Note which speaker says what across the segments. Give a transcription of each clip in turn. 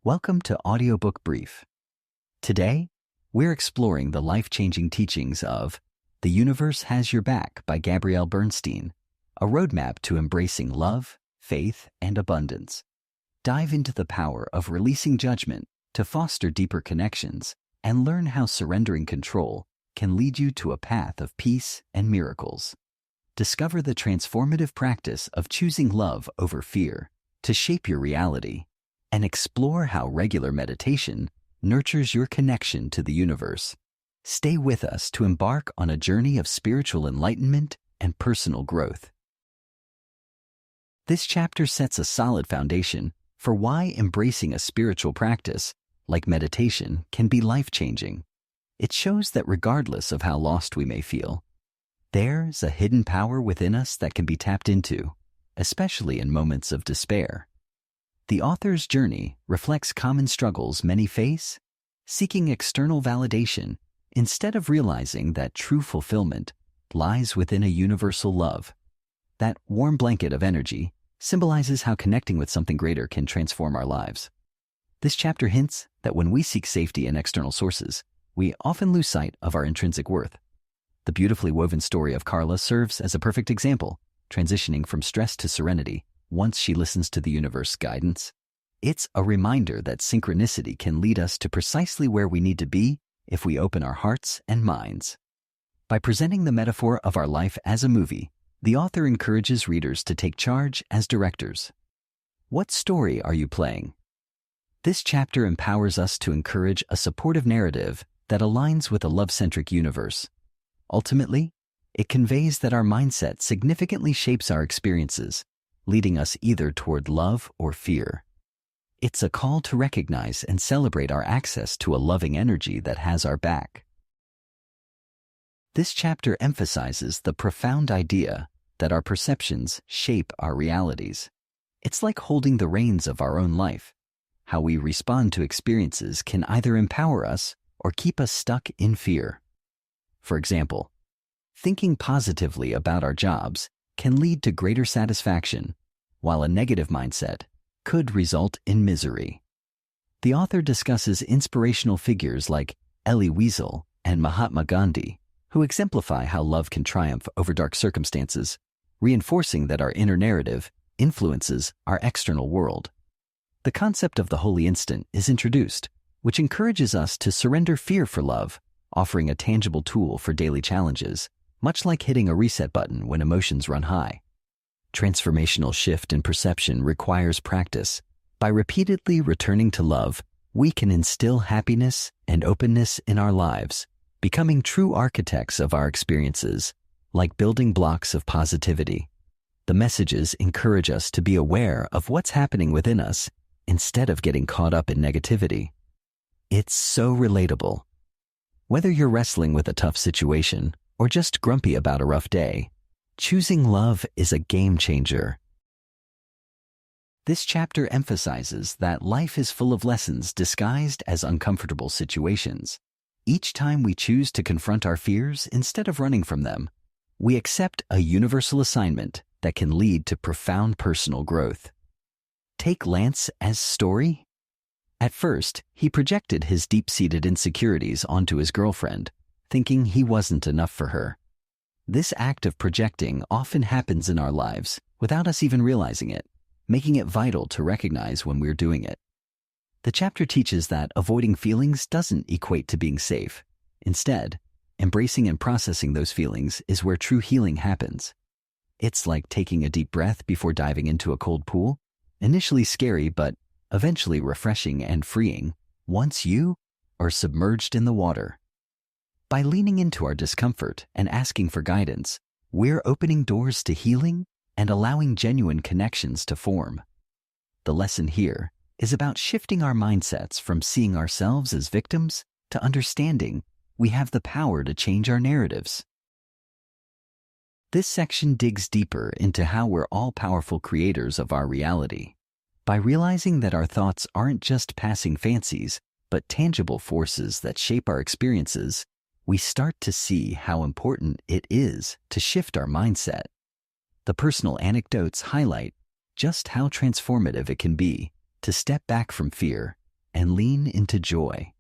Speaker 1: Welcome to Audiobook Brief. Today, we're exploring the life-changing teachings of The Universe Has Your Back by Gabrielle Bernstein, a roadmap to embracing love, faith, and abundance. Dive into the power of releasing judgment to foster deeper connections and learn how surrendering control can lead you to a path of peace and miracles. Discover the transformative practice of choosing love over fear to shape your reality, and explore how regular meditation nurtures your connection to the universe. Stay with us to embark on a journey of spiritual enlightenment and personal growth. This chapter sets a solid foundation for why embracing a spiritual practice like meditation can be life-changing. It shows that regardless of how lost we may feel, there's a hidden power within us that can be tapped into, especially in moments of despair. The author's journey reflects common struggles many face, seeking external validation instead of realizing that true fulfillment lies within a universal love. That warm blanket of energy symbolizes how connecting with something greater can transform our lives. This chapter hints that when we seek safety in external sources, we often lose sight of our intrinsic worth. The beautifully woven story of Carla serves as a perfect example, transitioning from stress to serenity once she listens to the universe's guidance. It's a reminder that synchronicity can lead us to precisely where we need to be if we open our hearts and minds. By presenting the metaphor of our life as a movie, the author encourages readers to take charge as directors. What story are you playing? This chapter empowers us to encourage a supportive narrative that aligns with a love-centric universe. Ultimately, it conveys that our mindset significantly shapes our experiences, leading us either toward love or fear. It's a call to recognize and celebrate our access to a loving energy that has our back. This chapter emphasizes the profound idea that our perceptions shape our realities. It's like holding the reins of our own life. How we respond to experiences can either empower us or keep us stuck in fear. For example, thinking positively about our jobs can lead to greater satisfaction, while a negative mindset could result in misery. The author discusses inspirational figures like Elie Wiesel and Mahatma Gandhi, who exemplify how love can triumph over dark circumstances, reinforcing that our inner narrative influences our external world. The concept of the holy instant is introduced, which encourages us to surrender fear for love, offering a tangible tool for daily challenges, much like hitting a reset button when emotions run high. Transformational shift in perception requires practice. By repeatedly returning to love, we can instill happiness and openness in our lives, becoming true architects of our experiences, like building blocks of positivity. The messages encourage us to be aware of what's happening within us instead of getting caught up in negativity. It's so relatable. Whether you're wrestling with a tough situation or just grumpy about a rough day, choosing love is a game changer. This chapter emphasizes that life is full of lessons disguised as uncomfortable situations. Each time we choose to confront our fears instead of running from them, we accept a universal assignment that can lead to profound personal growth. Take Lance as story. At first, he projected his deep-seated insecurities onto his girlfriend, thinking he wasn't enough for her. This act of projecting often happens in our lives without us even realizing it, making it vital to recognize when we're doing it. The chapter teaches that avoiding feelings doesn't equate to being safe. Instead, embracing and processing those feelings is where true healing happens. It's like taking a deep breath before diving into a cold pool, initially scary but eventually refreshing and freeing once you are submerged in the water. By leaning into our discomfort and asking for guidance, we're opening doors to healing and allowing genuine connections to form. The lesson here is about shifting our mindsets from seeing ourselves as victims to understanding we have the power to change our narratives. This section digs deeper into how we're all powerful creators of our reality. By realizing that our thoughts aren't just passing fancies, but tangible forces that shape our experiences, we start to see how important it is to shift our mindset. The personal anecdotes highlight just how transformative it can be to step back from fear and lean into joy.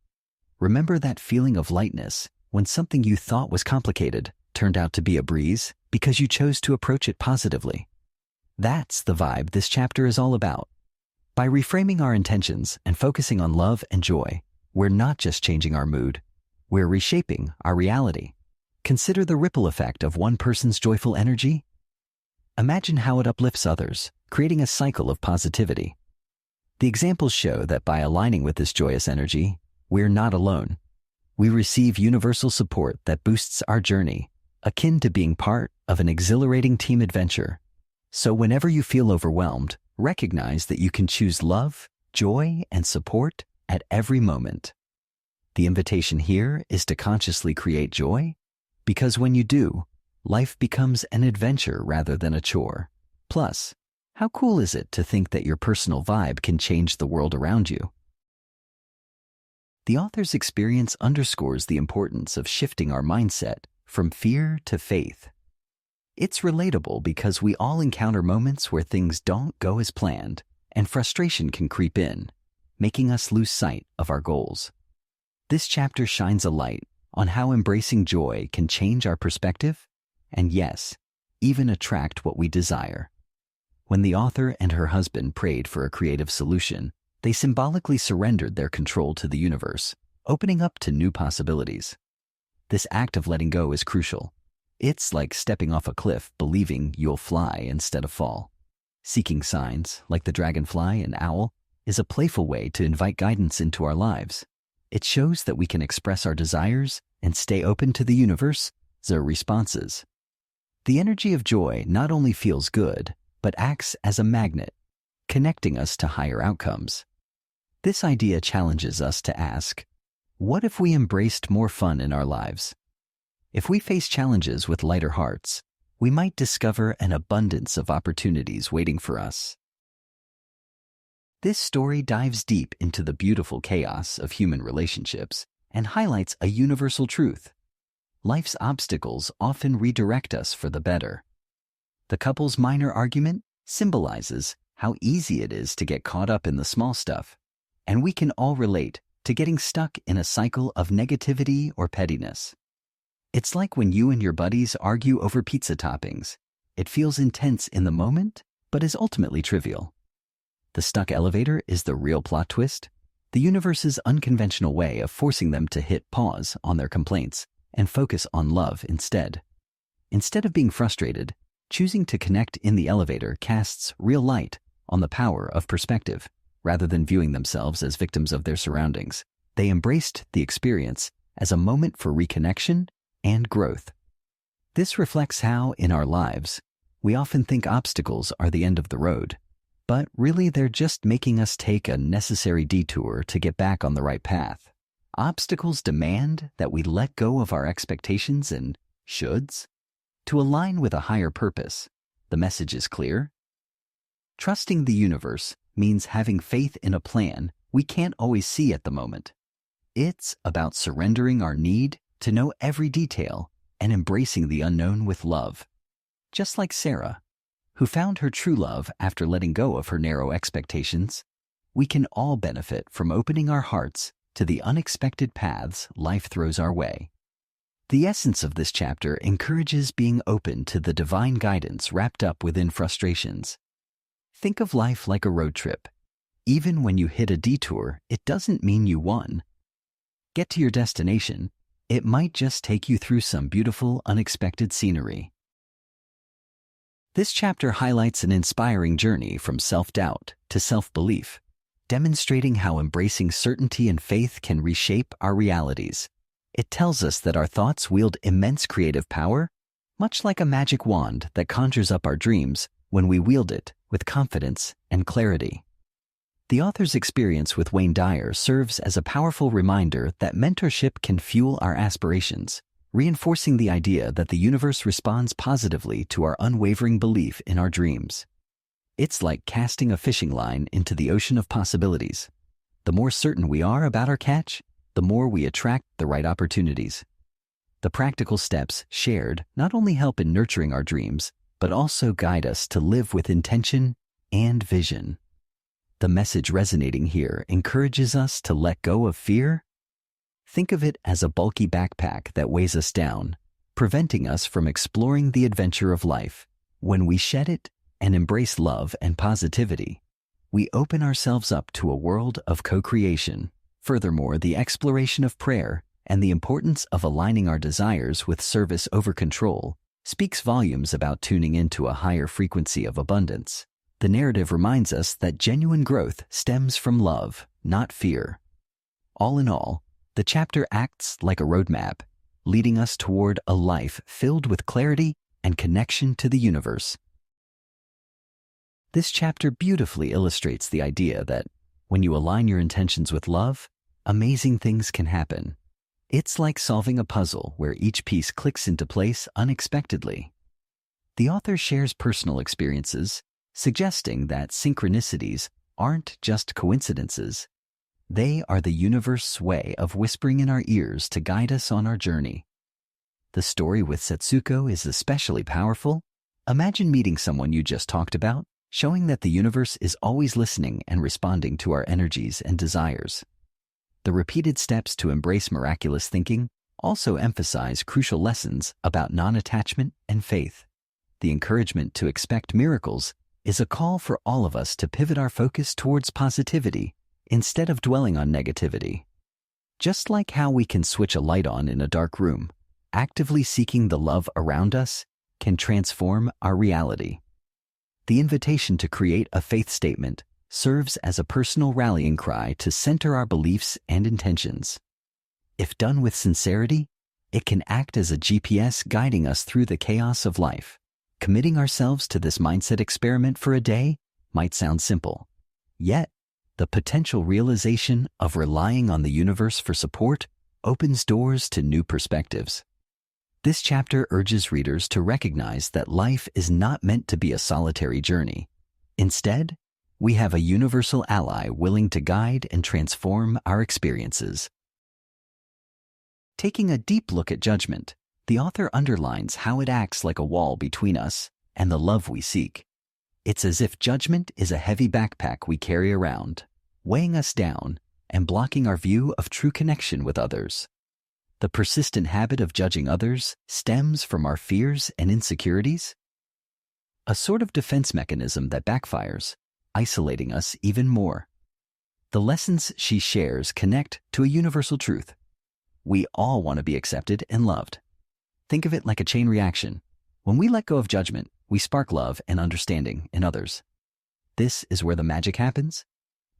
Speaker 1: Remember that feeling of lightness when something you thought was complicated turned out to be a breeze because you chose to approach it positively. That's the vibe this chapter is all about. By reframing our intentions and focusing on love and joy, we're not just changing our mood, we're reshaping our reality. Consider the ripple effect of one person's joyful energy. Imagine how it uplifts others, creating a cycle of positivity. The examples show that by aligning with this joyous energy, we're not alone. We receive universal support that boosts our journey, akin to being part of an exhilarating team adventure. So whenever you feel overwhelmed, recognize that you can choose love, joy, and support at every moment. The invitation here is to consciously create joy, because when you do, life becomes an adventure rather than a chore. Plus, how cool is it to think that your personal vibe can change the world around you? The author's experience underscores the importance of shifting our mindset from fear to faith. It's relatable because we all encounter moments where things don't go as planned, and frustration can creep in, making us lose sight of our goals. This chapter shines a light on how embracing joy can change our perspective, and yes, even attract what we desire. When the author and her husband prayed for a creative solution, they symbolically surrendered their control to the universe, opening up to new possibilities. This act of letting go is crucial. It's like stepping off a cliff believing you'll fly instead of fall. Seeking signs, like the dragonfly and owl, is a playful way to invite guidance into our lives. It shows that we can express our desires and stay open to the universe's responses. The energy of joy not only feels good, but acts as a magnet, connecting us to higher outcomes. This idea challenges us to ask, what if we embraced more fun in our lives? If we face challenges with lighter hearts, we might discover an abundance of opportunities waiting for us. This story dives deep into the beautiful chaos of human relationships and highlights a universal truth. Life's obstacles often redirect us for the better. The couple's minor argument symbolizes how easy it is to get caught up in the small stuff, and we can all relate to getting stuck in a cycle of negativity or pettiness. It's like when you and your buddies argue over pizza toppings. It feels intense in the moment, but is ultimately trivial. The stuck elevator is the real plot twist, the universe's unconventional way of forcing them to hit pause on their complaints and focus on love instead. Instead of being frustrated, choosing to connect in the elevator casts real light on the power of perspective. Rather than viewing themselves as victims of their surroundings, they embraced the experience as a moment for reconnection and growth. This reflects how, in our lives, we often think obstacles are the end of the road, but really they're just making us take a necessary detour to get back on the right path. Obstacles demand that we let go of our expectations and shoulds to align with a higher purpose. The message is clear. Trusting the universe means having faith in a plan we can't always see at the moment. It's about surrendering our need to know every detail and embracing the unknown with love. Just like Sarah, who found her true love after letting go of her narrow expectations, we can all benefit from opening our hearts to the unexpected paths life throws our way. The essence of this chapter encourages being open to the divine guidance wrapped up within frustrations. Think of life like a road trip. Even when you hit a detour, it doesn't mean you won. Get to your destination, it might just take you through some beautiful, unexpected scenery. This chapter highlights an inspiring journey from self-doubt to self-belief, demonstrating how embracing certainty and faith can reshape our realities. It tells us that our thoughts wield immense creative power, much like a magic wand that conjures up our dreams when we wield it with confidence and clarity. The author's experience with Wayne Dyer serves as a powerful reminder that mentorship can fuel our aspirations, reinforcing the idea that the universe responds positively to our unwavering belief in our dreams. It's like casting a fishing line into the ocean of possibilities. The more certain we are about our catch, the more we attract the right opportunities. The practical steps shared not only help in nurturing our dreams, but also guide us to live with intention and vision. The message resonating here encourages us to let go of fear. Think of it as a bulky backpack that weighs us down, preventing us from exploring the adventure of life. When we shed it and embrace love and positivity, we open ourselves up to a world of co-creation. Furthermore, the exploration of prayer and the importance of aligning our desires with service over control speaks volumes about tuning into a higher frequency of abundance. The narrative reminds us that genuine growth stems from love, not fear. All in all, the chapter acts like a roadmap, leading us toward a life filled with clarity and connection to the universe. This chapter beautifully illustrates the idea that when you align your intentions with love, amazing things can happen. It's like solving a puzzle where each piece clicks into place unexpectedly. The author shares personal experiences, suggesting that synchronicities aren't just coincidences. They are the universe's way of whispering in our ears to guide us on our journey. The story with Setsuko is especially powerful. Imagine meeting someone you just talked about, showing that the universe is always listening and responding to our energies and desires. The repeated steps to embrace miraculous thinking also emphasize crucial lessons about non-attachment and faith. The encouragement to expect miracles is a call for all of us to pivot our focus towards positivity instead of dwelling on negativity. Just like how we can switch a light on in a dark room, actively seeking the love around us can transform our reality. The invitation to create a faith statement serves as a personal rallying cry to center our beliefs and intentions. If done with sincerity, it can act as a GPS guiding us through the chaos of life. Committing ourselves to this mindset experiment for a day might sound simple, yet the potential realization of relying on the universe for support opens doors to new perspectives. This chapter urges readers to recognize that life is not meant to be a solitary journey. Instead, we have a universal ally willing to guide and transform our experiences. Taking a deep look at judgment, the author underlines how it acts like a wall between us and the love we seek. It's as if judgment is a heavy backpack we carry around, weighing us down and blocking our view of true connection with others. The persistent habit of judging others stems from our fears and insecurities, a sort of defense mechanism that backfires, isolating us even more. The lessons she shares connect to a universal truth. We all want to be accepted and loved. Think of it like a chain reaction. When we let go of judgment, we spark love and understanding in others. This is where the magic happens.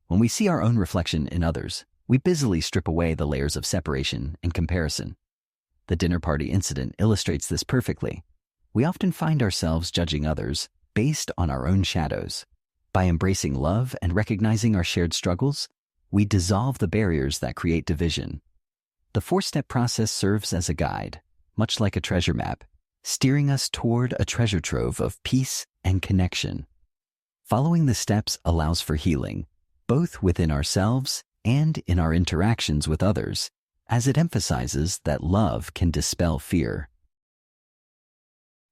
Speaker 1: When we see our own reflection in others, we busily strip away the layers of separation and comparison. The dinner party incident illustrates this perfectly. We often find ourselves judging others based on our own shadows. By embracing love and recognizing our shared struggles, we dissolve the barriers that create division. The four-step process serves as a guide, much like a treasure map, steering us toward a treasure trove of peace and connection. Following the steps allows for healing, both within ourselves and in our interactions with others, as it emphasizes that love can dispel fear.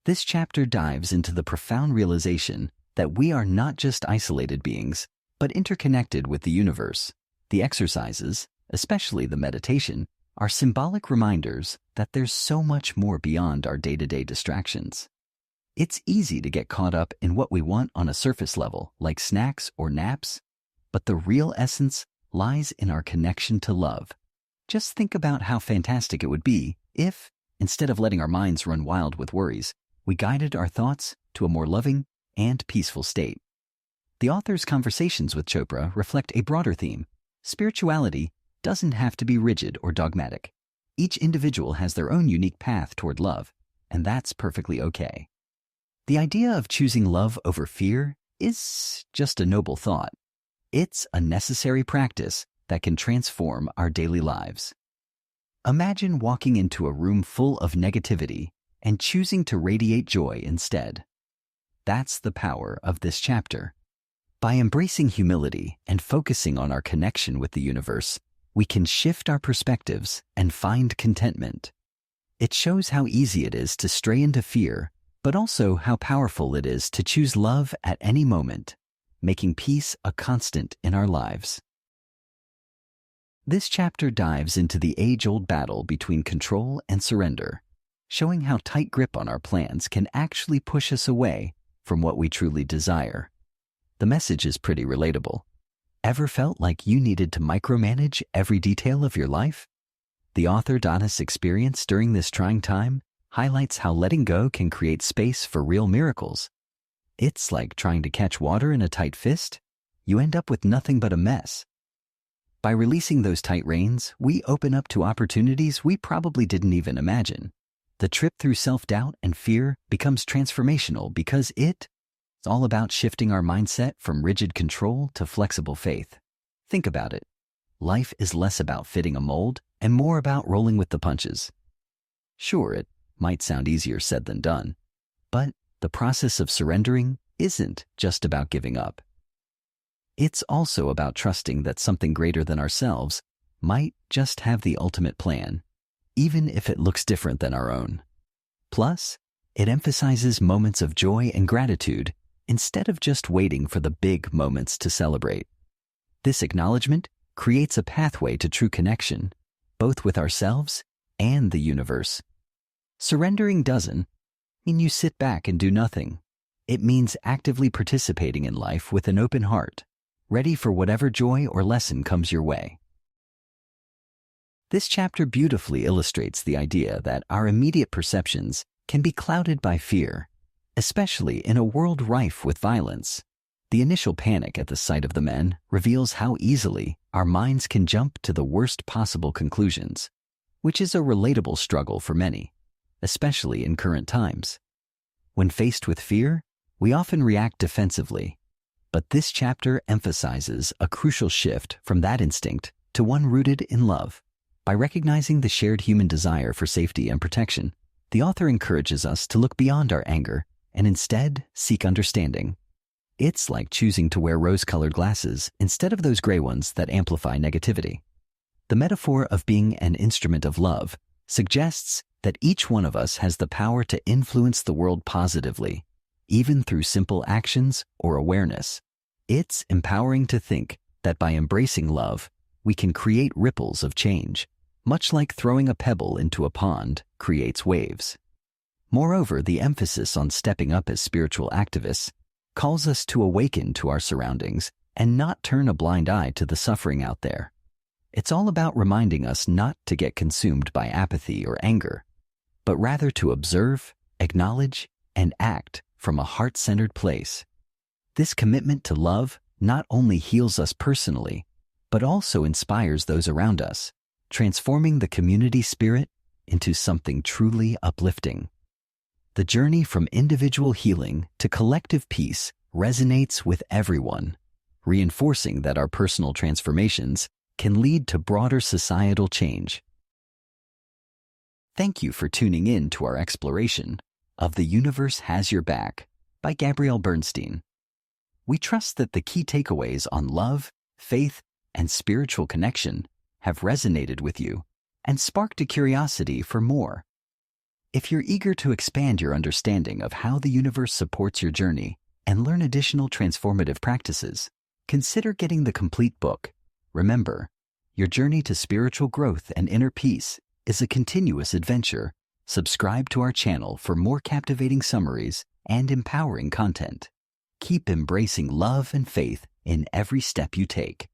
Speaker 1: This chapter dives into the profound realization that we are not just isolated beings, but interconnected with the universe. The exercises, especially the meditation, are symbolic reminders that there's so much more beyond our day-to-day distractions. It's easy to get caught up in what we want on a surface level, like snacks or naps, but the real essence lies in our connection to love. Just think about how fantastic it would be if, instead of letting our minds run wild with worries, we guided our thoughts to a more loving and peaceful state. The author's conversations with Chopra reflect a broader theme. Spirituality doesn't have to be rigid or dogmatic. Each individual has their own unique path toward love, and that's perfectly okay. The idea of choosing love over fear is just a noble thought. It's a necessary practice that can transform our daily lives. Imagine walking into a room full of negativity and choosing to radiate joy instead. That's the power of this chapter. By embracing humility and focusing on our connection with the universe, we can shift our perspectives and find contentment. It shows how easy it is to stray into fear, but also how powerful it is to choose love at any moment. making peace a constant in our lives. This chapter dives into the age-old battle between control and surrender, showing how tight grip on our plans can actually push us away from what we truly desire. The message is pretty relatable. Ever felt like you needed to micromanage every detail of your life? The author Donna's experience during this trying time highlights how letting go can create space for real miracles. It's like trying to catch water in a tight fist. You end up with nothing but a mess. By releasing those tight reins, we open up to opportunities we probably didn't even imagine. The trip through self-doubt and fear becomes transformational because it's all about shifting our mindset from rigid control to flexible faith. Think about it. Life is less about fitting a mold and more about rolling with the punches. Sure, it might sound easier said than done, but the process of surrendering isn't just about giving up. It's also about trusting that something greater than ourselves might just have the ultimate plan, even if it looks different than our own. Plus, it emphasizes moments of joy and gratitude instead of just waiting for the big moments to celebrate. This acknowledgement creates a pathway to true connection, both with ourselves and the universe. Surrendering doesn't mean you sit back and do nothing. It means actively participating in life with an open heart, ready for whatever joy or lesson comes your way. This chapter beautifully illustrates the idea that our immediate perceptions can be clouded by fear, especially in a world rife with violence. The initial panic at the sight of the men reveals how easily our minds can jump to the worst possible conclusions, which is a relatable struggle for many, especially in current times. When faced with fear, we often react defensively. But this chapter emphasizes a crucial shift from that instinct to one rooted in love. By recognizing the shared human desire for safety and protection, the author encourages us to look beyond our anger and instead seek understanding. It's like choosing to wear rose-colored glasses instead of those gray ones that amplify negativity. The metaphor of being an instrument of love suggests that each one of us has the power to influence the world positively, even through simple actions or awareness. It's empowering to think that by embracing love, we can create ripples of change, much like throwing a pebble into a pond creates waves. Moreover, the emphasis on stepping up as spiritual activists calls us to awaken to our surroundings and not turn a blind eye to the suffering out there. It's all about reminding us not to get consumed by apathy or anger, but rather to observe, acknowledge, and act from a heart-centered place. This commitment to love not only heals us personally, but also inspires those around us, transforming the community spirit into something truly uplifting. The journey from individual healing to collective peace resonates with everyone, reinforcing that our personal transformations can lead to broader societal change. Thank you for tuning in to our exploration of The Universe Has Your Back by Gabrielle Bernstein. We trust that the key takeaways on love, faith, and spiritual connection have resonated with you and sparked a curiosity for more. If you're eager to expand your understanding of how the universe supports your journey and learn additional transformative practices, consider getting the complete book. Remember, your journey to spiritual growth and inner peace is a continuous adventure. Subscribe to our channel for more captivating summaries and empowering content. Keep embracing love and faith in every step you take.